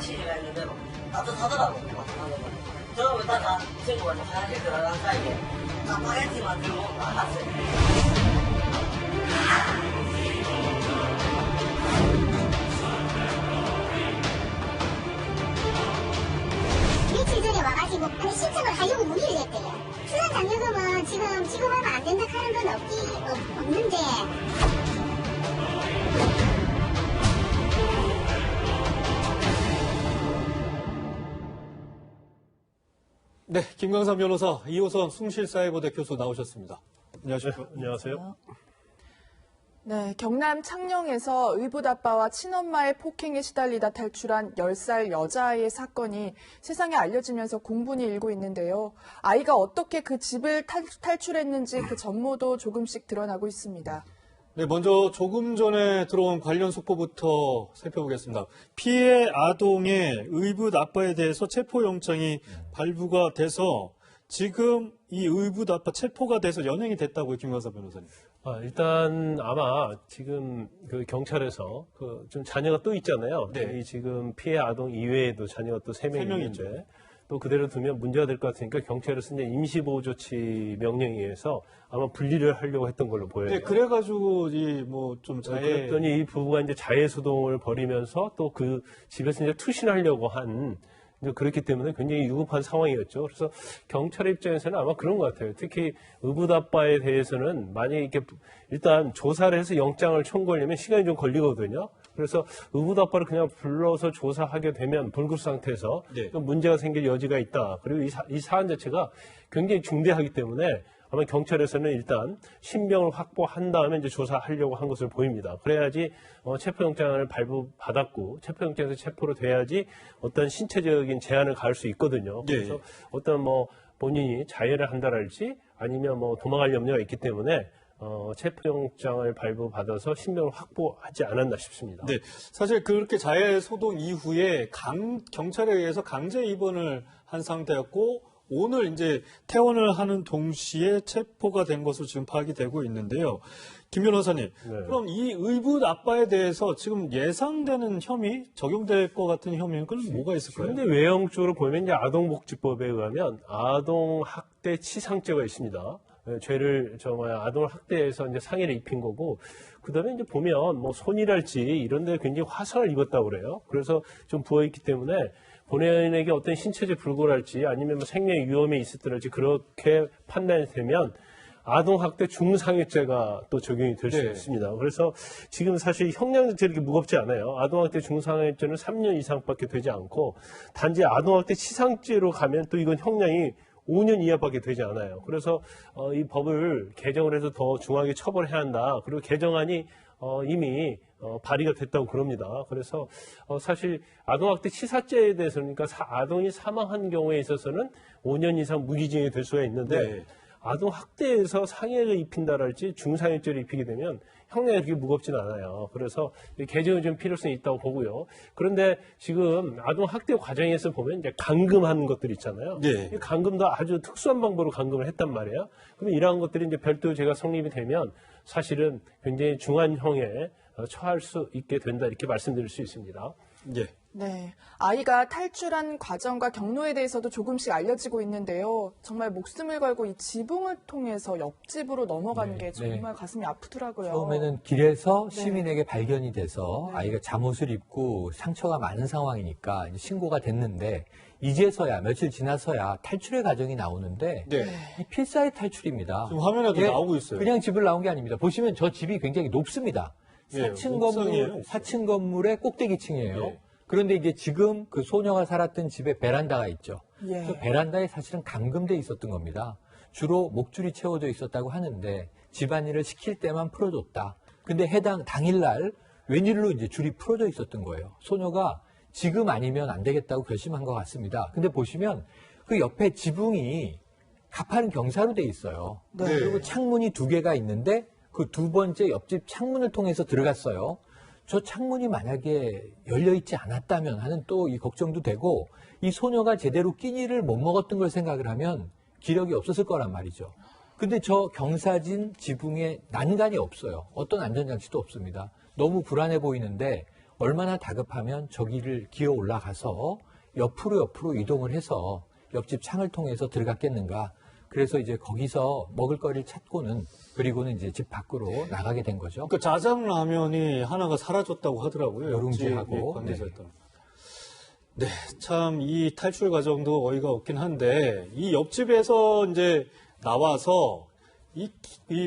시시가 있는데도 따뜻하더라고. 처음부터 친구가 화장실 들어간 사이에 짜파게티만 들고 나갔어요. 며칠 전에 와가지고 아니 신청을 하려고 문의를 했대요. 출산장려금은 지금 지급하면 안 된다 하는 건 없는데 네, 김광삼 변호사, 이호선 숭실사이버대 교수 나오셨습니다. 안녕하세요. 네, 안녕하세요. 네, 경남 창녕에서 의붓아빠와 친엄마의 폭행에 시달리다 탈출한 10살 여자아이의 사건이 세상에 알려지면서 공분이 일고 있는데요. 아이가 어떻게 그 집을 탈출했는지 그 전모도 조금씩 드러나고 있습니다. 네, 먼저 조금 전에 들어온 관련 속보부터 살펴보겠습니다. 피해 아동의 의붓아빠에 대해서 체포영장이 발부가 돼서 지금 이 의붓아빠 체포가 돼서 연행이 됐다고요, 김광삼 변호사님. 일단 아마 지금 그 경찰에서 좀 자녀가 또 있잖아요. 네. 이 지금 피해 아동 이외에도 자녀가 또 3명이 명이죠. 있는데 또 그대로 두면 문제가 될 것 같으니까 경찰에서 이제 임시보호조치 명령에 의해서 아마 분리를 하려고 했던 걸로 보여요. 네, 그래가지고 좀 자해. 그랬더니 이 부부가 이제 자해소동을 벌이면서 또 그 집에서 이제 투신하려고 한 그렇기 때문에 굉장히 유급한 상황이었죠. 그래서 경찰의 입장에서는 아마 그런 것 같아요. 특히 의붓아빠에 대해서는 만약에 이렇게 일단 조사를 해서 영장을 청구하려면 시간이 좀 걸리거든요. 그래서 의붓아빠를 그냥 불러서 조사하게 되면 불구 상태에서 네. 문제가 생길 여지가 있다. 그리고 이 사안 자체가 굉장히 중대하기 때문에 아마 경찰에서는 일단 신병을 확보한 다음에 이제 조사하려고 한 것으로 보입니다. 그래야지 체포영장을 발부받았고 체포영장에서 체포로 돼야지 어떤 신체적인 제한을 가할 수 있거든요. 네. 그래서 어떤 본인이 자해를 한다랄지 아니면 도망갈 염려가 있기 때문에 체포영장을 발부받아서 신병을 확보하지 않았나 싶습니다. 네, 사실 그렇게 자해 소동 이후에 경찰에 의해서 강제 입원을 한 상태였고 오늘 이제 퇴원을 하는 동시에 체포가 된 것으로 지금 파악이 되고 있는데요. 김 변호사님, 네. 그럼 이 의붓 아빠에 대해서 지금 예상되는 혐의, 적용될 것 같은 혐의는 뭐가 있을까요? 그런데 외형적으로 보면 이제 아동복지법에 의하면 아동학대 치상죄가 있습니다. 죄를 아동을 학대해서 이제 상해를 입힌 거고, 그 다음에 이제 보면 손이랄지 이런 데 굉장히 화상을 입었다고 그래요. 그래서 좀 부어있기 때문에 본인에게 어떤 신체적 불구랄지 아니면 생명의 위험이 있었더랄지 그렇게 판단이 되면 아동학대 중상해죄가 또 적용이 될 수 네. 있습니다. 그래서 지금 사실 형량 자체는 이렇게 무겁지 않아요. 아동학대 중상해죄는 3년 이상밖에 되지 않고 단지 아동학대 치상죄로 가면 또 이건 형량이 5년 이하밖에 되지 않아요. 그래서 이 법을 개정을 해서 더 중하게 처벌해야 한다. 그리고 개정안이 이미 발의가 됐다고 그럽니다. 그래서 사실 아동학대 치사죄에 대해서는 그러니까 아동이 사망한 경우에 있어서는 5년 이상 무기징역이 될 수가 있는데 네. 아동학대에서 상해를 입힌다랄지 중상해죄를 입히게 되면 형량이 그렇게 무겁진 않아요. 그래서 개정이 좀 필요성이 있다고 보고요. 그런데 지금 아동학대 과정에서 보면 이제 감금하는 것들이 있잖아요. 네. 이 감금도 아주 특수한 방법으로 감금을 했단 말이에요. 그러면 이러한 것들이 이제 별도 제가 성립이 되면 사실은 굉장히 중한형에 처할 수 있게 된다 이렇게 말씀드릴 수 있습니다. 예. 네, 아이가 탈출한 과정과 경로에 대해서도 조금씩 알려지고 있는데요. 정말 목숨을 걸고 이 지붕을 통해서 옆집으로 넘어가는 게 정말 가슴이 아프더라고요. 처음에는 길에서 네. 시민에게 발견이 돼서 네. 아이가 잠옷을 입고 상처가 많은 상황이니까 이제 신고가 됐는데 이제서야 며칠 지나서야 탈출의 과정이 나오는데 네. 이 필사의 탈출입니다. 지금 화면에도 이게 나오고 있어요. 그냥 집을 나온 게 아닙니다. 보시면 저 집이 굉장히 높습니다. 예, 4층 건물의 꼭대기층이에요. 예. 그런데 이제 지금 그 소녀가 살았던 집에 베란다가 있죠. 예. 그 베란다에 사실은 감금돼 있었던 겁니다. 주로 목줄이 채워져 있었다고 하는데 집안일을 시킬 때만 풀어줬다. 근데 해당 당일날 웬일로 이제 줄이 풀어져 있었던 거예요. 소녀가 지금 아니면 안 되겠다고 결심한 것 같습니다. 근데 보시면 그 옆에 지붕이 가파른 경사로 돼 있어요. 네. 그리고 창문이 2개가 있는데 그 2번째 옆집 창문을 통해서 들어갔어요. 저 창문이 만약에 열려있지 않았다면 하는 또 이 걱정도 되고 이 소녀가 제대로 끼니를 못 먹었던 걸 생각을 하면 기력이 없었을 거란 말이죠. 근데 저 경사진 지붕에 난간이 없어요. 어떤 안전장치도 없습니다. 너무 불안해 보이는데 얼마나 다급하면 저기를 기어 올라가서 옆으로 이동을 해서 옆집 창을 통해서 들어갔겠는가. 그래서 이제 거기서 먹을 거리를 찾고는 그리고는 이제 집 밖으로 나가게 된 거죠. 그러니까 짜장라면이 하나가 사라졌다고 하더라고요. 누룽지하고. 관계자였던. 네, 참 이 탈출 과정도 어이가 없긴 한데 이 옆집에서 이제 나와서 이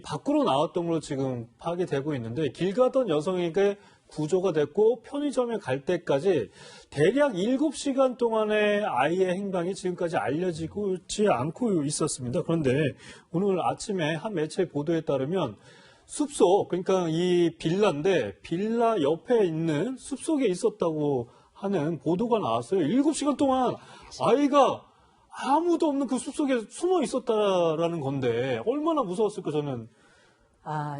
밖으로 나왔던 걸로 지금 파악이 되고 있는데 길 가던 여성에게 구조가 됐고 편의점에 갈 때까지 대략 7시간 동안의 아이의 행방이 지금까지 알려지고 있지 않고 있었습니다. 그런데 오늘 아침에 한 매체 보도에 따르면 숲속, 그러니까 이 빌라인데 빌라 옆에 있는 숲속에 있었다고 하는 보도가 나왔어요. 7시간 동안 아이가 아무도 없는 그 숲속에 숨어 있었다라는 건데 얼마나 무서웠을까 저는.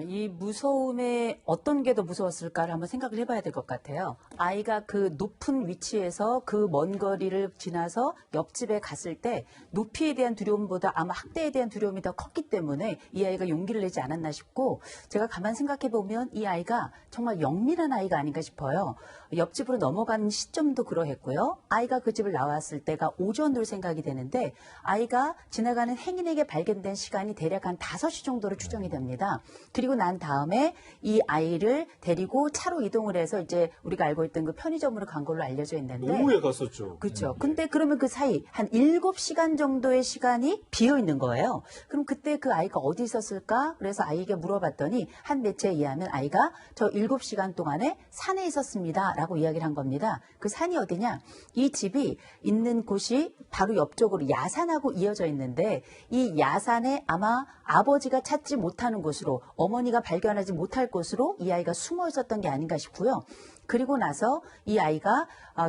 이 무서움에 어떤 게 더 무서웠을까를 한번 생각을 해봐야 될 것 같아요. 아이가 그 높은 위치에서 그 먼 거리를 지나서 옆집에 갔을 때 높이에 대한 두려움보다 아마 학대에 대한 두려움이 더 컸기 때문에 이 아이가 용기를 내지 않았나 싶고 제가 가만 생각해 보면 이 아이가 정말 영민한 아이가 아닌가 싶어요. 옆집으로 넘어간 시점도 그러했고요. 아이가 그 집을 나왔을 때가 오전으로 생각이 되는데 아이가 지나가는 행인에게 발견된 시간이 대략 한 5시 정도로 추정이 됩니다. 그리고 난 다음에 이 아이를 데리고 차로 이동을 해서 이제 우리가 알고 있던 그 편의점으로 간 걸로 알려져 있는데 오후에 갔었죠. 그렇죠. 근데 그러면 그 사이 한 7시간 정도의 시간이 비어 있는 거예요. 그럼 그때 그 아이가 어디 있었을까? 그래서 아이에게 물어봤더니 한 매체에 의하면 아이가 저 7시간 동안에 산에 있었습니다. 라고 이야기를 한 겁니다. 그 산이 어디냐? 이 집이 있는 곳이 바로 옆쪽으로 야산하고 이어져 있는데 이 야산에 아마 아버지가 찾지 못하는 곳으로 어머니가 발견하지 못할 곳으로 이 아이가 숨어 있었던 게 아닌가 싶고요. 그리고 나서 이 아이가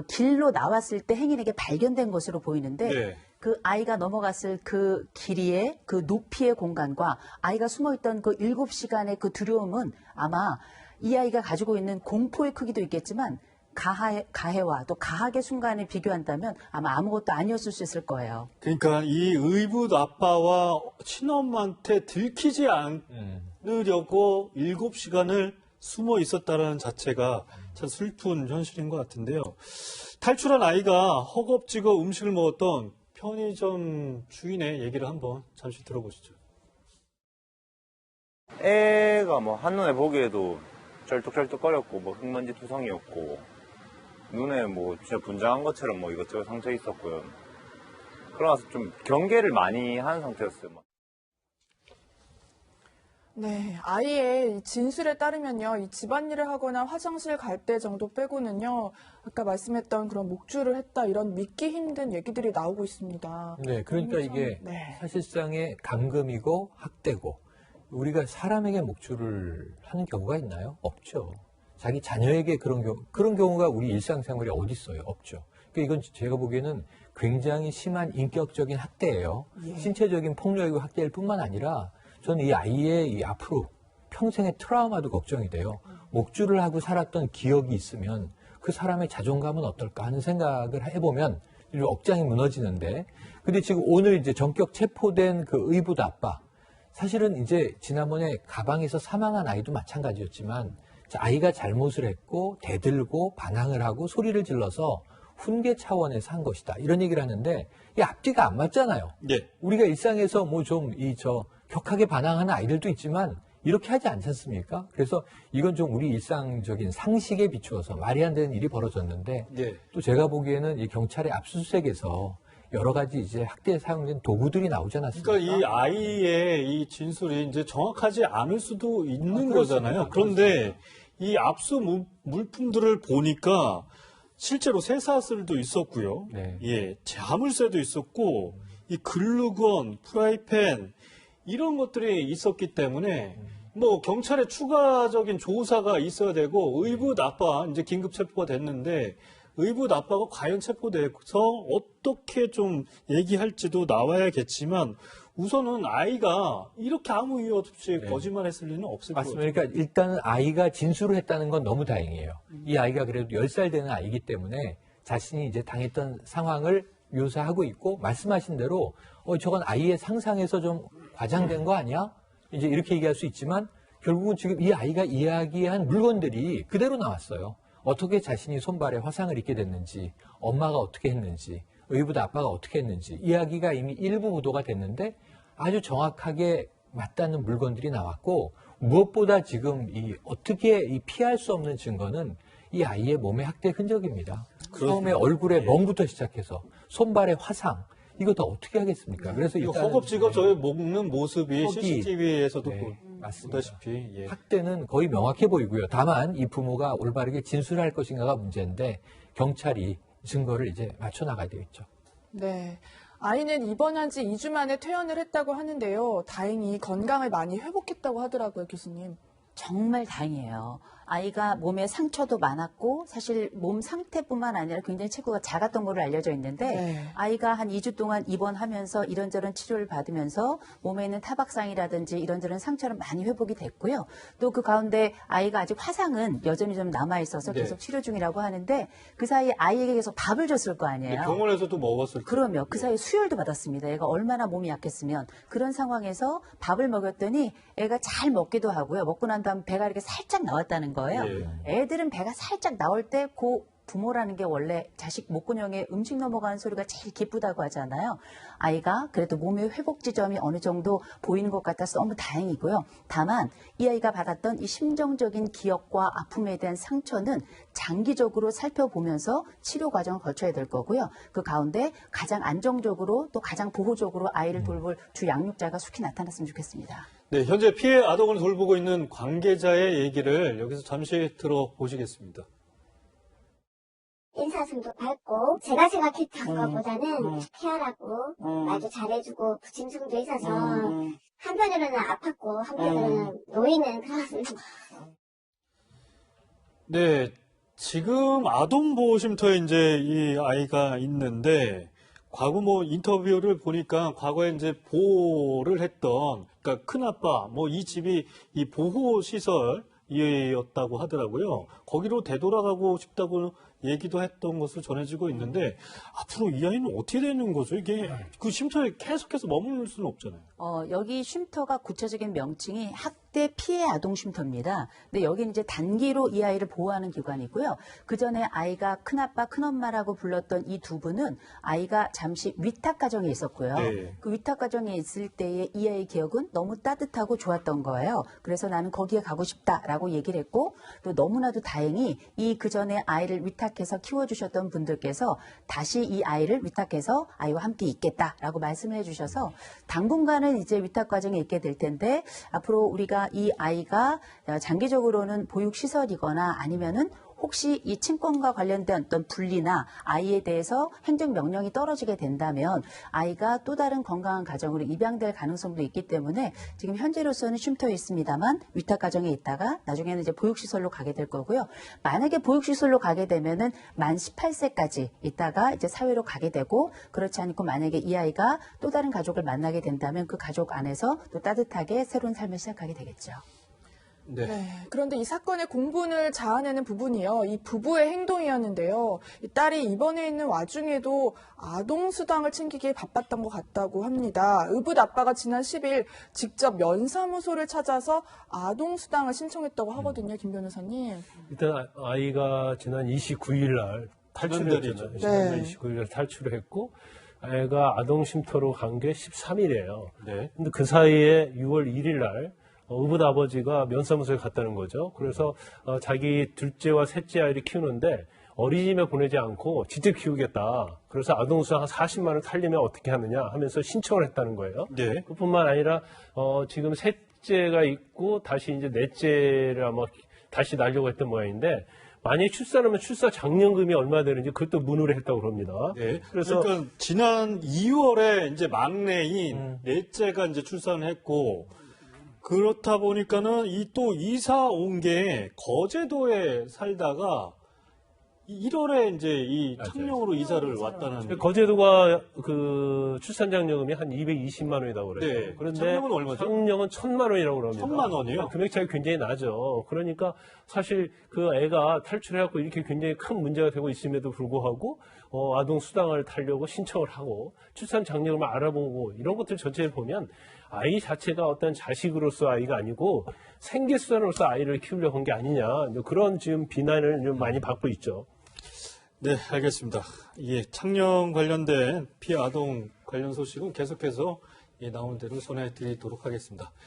길로 나왔을 때 행인에게 발견된 것으로 보이는데 네. 그 아이가 넘어갔을 그 길이의 그 높이의 공간과 아이가 숨어있던 그 7시간의 그 두려움은 아마 이 아이가 가지고 있는 공포의 크기도 있겠지만 가해와 또 가학의 순간에 비교한다면 아마 아무것도 아니었을 수 있을 거예요. 그러니까 이 의붓 아빠와 친엄마한테 들키지 않으려고 7시간을 숨어 있었다는 자체가 참 슬픈 현실인 것 같은데요. 탈출한 아이가 허겁지겁 음식을 먹었던 편의점 주인의 얘기를 한번 잠시 들어보시죠. 애가 뭐 한눈에 보기에도 쩔뚝쩔뚝거렸고 뭐 흙먼지 투성이었고 눈에 뭐 진짜 분장한 것처럼 뭐 이것저것 상처 있었고요. 그러나서 좀 경계를 많이 한 상태였어요. 네, 아이의 진술에 따르면요, 이 집안일을 하거나 화장실 갈 때 정도 빼고는요, 아까 말씀했던 그런 목줄을 했다 이런 믿기 힘든 얘기들이 나오고 있습니다. 네, 그러니까 이게 네. 사실상의 감금이고 학대고 우리가 사람에게 목줄을 하는 경우가 있나요? 없죠. 자기 자녀에게 그런 경우가 우리 일상생활에 어디 있어요? 없죠. 그러니까 이건 제가 보기에는 굉장히 심한 인격적인 학대예요. 신체적인 폭력이고 학대일 뿐만 아니라 저는 이 아이의 이 앞으로 평생의 트라우마도 걱정이 돼요. 목줄을 하고 살았던 기억이 있으면 그 사람의 자존감은 어떨까 하는 생각을 해보면 억장이 무너지는데, 근데 지금 오늘 이제 전격 체포된 그 의붓 아빠, 사실은 이제 지난번에 가방에서 사망한 아이도 마찬가지였지만 아이가 잘못을 했고 대들고 반항을 하고 소리를 질러서 훈계 차원에서 한 것이다 이런 얘기를 하는데 이 앞뒤가 안 맞잖아요. 네. 우리가 일상에서 뭐 좀 격하게 반항하는 아이들도 있지만 이렇게 하지 않지 않습니까? 그래서 이건 좀 우리 일상적인 상식에 비추어서 말이 안 되는 일이 벌어졌는데 네. 또 제가 보기에는 이 경찰의 압수수색에서 여러 가지 이제 학대에 사용된 도구들이 나오지 않았습니까? 그러니까 이 아이의 이 진술이 이제 정확하지 않을 수도 있는 그렇습니다. 거잖아요. 그런데 이 압수 물품들을 보니까 실제로 쇠사슬도 있었고요. 네. 예, 자물쇠도 있었고 이 글루건, 프라이팬 이런 것들이 있었기 때문에 뭐 경찰의 추가적인 조사가 있어야 되고 의붓 아빠 이제 긴급 체포가 됐는데 의붓 아빠가 과연 체포돼서 어떻게 좀 얘기할지도 나와야겠지만 우선은 아이가 이렇게 아무 이유 없이 거짓말했을 리는 없을 거예요. 맞습니다. 그러니까 일단은 아이가 진술을 했다는 건 너무 다행이에요. 이 아이가 그래도 10살 되는 아이기 때문에 자신이 이제 당했던 상황을 묘사하고 있고 말씀하신 대로 저건 아이의 상상에서 좀 과장된 거 아니야? 이제 이렇게 얘기할 수 있지만 결국은 지금 이 아이가 이야기한 물건들이 그대로 나왔어요. 어떻게 자신이 손발에 화상을 입게 됐는지, 엄마가 어떻게 했는지, 의붓 아빠가 어떻게 했는지 이야기가 이미 일부 보도가 됐는데 아주 정확하게 맞닿는 물건들이 나왔고, 무엇보다 지금 어떻게 피할 수 없는 증거는 이 아이의 몸의 학대 흔적입니다. 처음에 얼굴에 멍부터 시작해서 손발의 화상, 이거 다 어떻게 하겠습니까? 그래서 이거 일단은 허겁지겁 저희 먹는 모습이 거기, CCTV에서도 맞습니다. 보다시피 예. 학대는 거의 명확해 보이고요. 다만 이 부모가 올바르게 진술할 것인가가 문제인데 경찰이 증거를 이제 맞춰 나가야 되겠죠. 네. 아이는 입원한 지 2주 만에 퇴원을 했다고 하는데요. 다행히 건강을 많이 회복했다고 하더라고요, 교수님. 정말 다행이에요. 아이가 몸에 상처도 많았고 사실 몸 상태뿐만 아니라 굉장히 체구가 작았던 걸로 알려져 있는데 네. 아이가 한 2주 동안 입원하면서 이런저런 치료를 받으면서 몸에 있는 타박상이라든지 이런저런 상처는 많이 회복이 됐고요. 또 그 가운데 아이가 아직 화상은 여전히 좀 남아있어서 네. 계속 치료 중이라고 하는데 그 사이에 아이에게 계속 밥을 줬을 거 아니에요. 병원에서도 먹었을 때. 그러면 그 사이에 수혈도 받았습니다. 애가 얼마나 몸이 약했으면 그런 상황에서 밥을 먹였더니 애가 잘 먹기도 하고요. 먹고 난 다음 배가 이렇게 살짝 나왔다는 거예요. 애들은 배가 살짝 나올 때 부모라는 게 원래 자식 목구멍에 음식 넘어가는 소리가 제일 기쁘다고 하잖아요. 아이가 그래도 몸의 회복 지점이 어느 정도 보이는 것 같아서 너무 다행이고요. 다만 이 아이가 받았던 이 심정적인 기억과 아픔에 대한 상처는 장기적으로 살펴보면서 치료 과정을 거쳐야 될 거고요. 그 가운데 가장 안정적으로 또 가장 보호적으로 아이를 돌볼 주 양육자가 속히 나타났으면 좋겠습니다. 네, 현재 피해 아동을 돌보고 있는 관계자의 얘기를 여기서 잠시 들어보시겠습니다. 인사성도 밝고 제가 생각했던 것보다는 케어하고 말도 잘해주고 부침성도 있어서 한편으로는 아팠고 한편으로는 놓이는 그런 네, 지금 아동보호쉼터에 이제 이 아이가 있는데 과거 인터뷰를 보니까 과거에 이제 보호를 했던 그러니까 큰아빠 이 집이 이 보호시설이었다고 하더라고요. 거기로 되돌아가고 싶다고 얘기도 했던 것으로 전해지고 있는데 앞으로 이 아이는 어떻게 되는 거죠? 이게 그 쉼터에 계속해서 머물 수는 없잖아요. 여기 쉼터가 구체적인 명칭이 학대 피해 아동 쉼터입니다. 근데 여기는 이제 단기로 이 아이를 보호하는 기관이고요. 그 전에 아이가 큰아빠, 큰엄마라고 불렀던 이 두 분은 아이가 잠시 위탁 가정에 있었고요. 네. 그 위탁 가정에 있을 때의 이 아이의 기억은 너무 따뜻하고 좋았던 거예요. 그래서 나는 거기에 가고 싶다라고 얘기를 했고 또 너무나도 다행히 이 그 전에 아이를 위탁해서 키워주셨던 분들께서 다시 이 아이를 위탁해서 아이와 함께 있겠다라고 말씀을 해주셔서 당분간은 이제 위탁 과정에 있게 될 텐데 앞으로 우리가 이 아이가 장기적으로는 보육시설이거나 아니면은 혹시 이 친권과 관련된 어떤 분리나 아이에 대해서 행정명령이 떨어지게 된다면 아이가 또 다른 건강한 가정으로 입양될 가능성도 있기 때문에 지금 현재로서는 쉼터에 있습니다만 위탁가정에 있다가 나중에는 이제 보육시설로 가게 될 거고요. 만약에 보육시설로 가게 되면은 만 18세까지 있다가 이제 사회로 가게 되고 그렇지 않고 만약에 이 아이가 또 다른 가족을 만나게 된다면 그 가족 안에서 또 따뜻하게 새로운 삶을 시작하게 되겠죠. 네. 네, 그런데 이 사건의 공분을 자아내는 부분이요. 이 부부의 행동이었는데요. 이 딸이 입원해 있는 와중에도 아동수당을 챙기기에 바빴던 것 같다고 합니다. 의붓 아빠가 지난 10일 직접 면사무소를 찾아서 아동수당을 신청했다고 하거든요. 김 변호사님. 일단 아이가 지난 29일 날 탈출했잖아요. 네. 지난달 29일 날 탈출을 했고 아이가 아동쉼터로 간 게 13일이에요. 네. 근데 그 사이에 6월 1일 날 의붓 아버지가 면사무소에 갔다는 거죠. 그래서 자기 둘째와 셋째 아이를 키우는데 어린이집에 보내지 않고 직접 키우겠다. 그래서 아동수당 한 40만 원 탈리면 어떻게 하느냐 하면서 신청을 했다는 거예요. 네. 그뿐만 아니라 지금 셋째가 있고 다시 이제 넷째를 아마 다시 낳으려고 했던 모양인데 만약에 출산하면 출산장려금이 얼마 되는지 그것도 문의를 했다고 그럽니다. 네. 그래서 그러니까 지난 2월에 이제 막내인 넷째가 이제 출산을 했고 그렇다 보니까는 또 이사 온 게 거제도에 살다가 1월에 이제 이 창녕으로 이사를 왔다는. 거제도가 그 출산장려금이 한 220만 원이라고 그래요. 네. 그런데 창녕은 얼마죠? 창녕은 1,000만 원이라고 그럽니다. 1,000만 원이요? 금액 차이 굉장히 나죠. 그러니까 사실 그 애가 탈출해갖고 이렇게 굉장히 큰 문제가 되고 있음에도 불구하고 아동 수당을 타려고 신청을 하고 출산 장려금을 알아보고 이런 것들 전체를 보면 아이 자체가 어떤 자식으로서 아이가 아니고 생계수단으로서 아이를 키우려고 한 게 아니냐 그런 지금 비난을 좀 많이 받고 있죠. 네, 알겠습니다. 창녕 관련된 피해 아동 관련 소식은 계속해서 나오는 대로 전해드리도록 하겠습니다.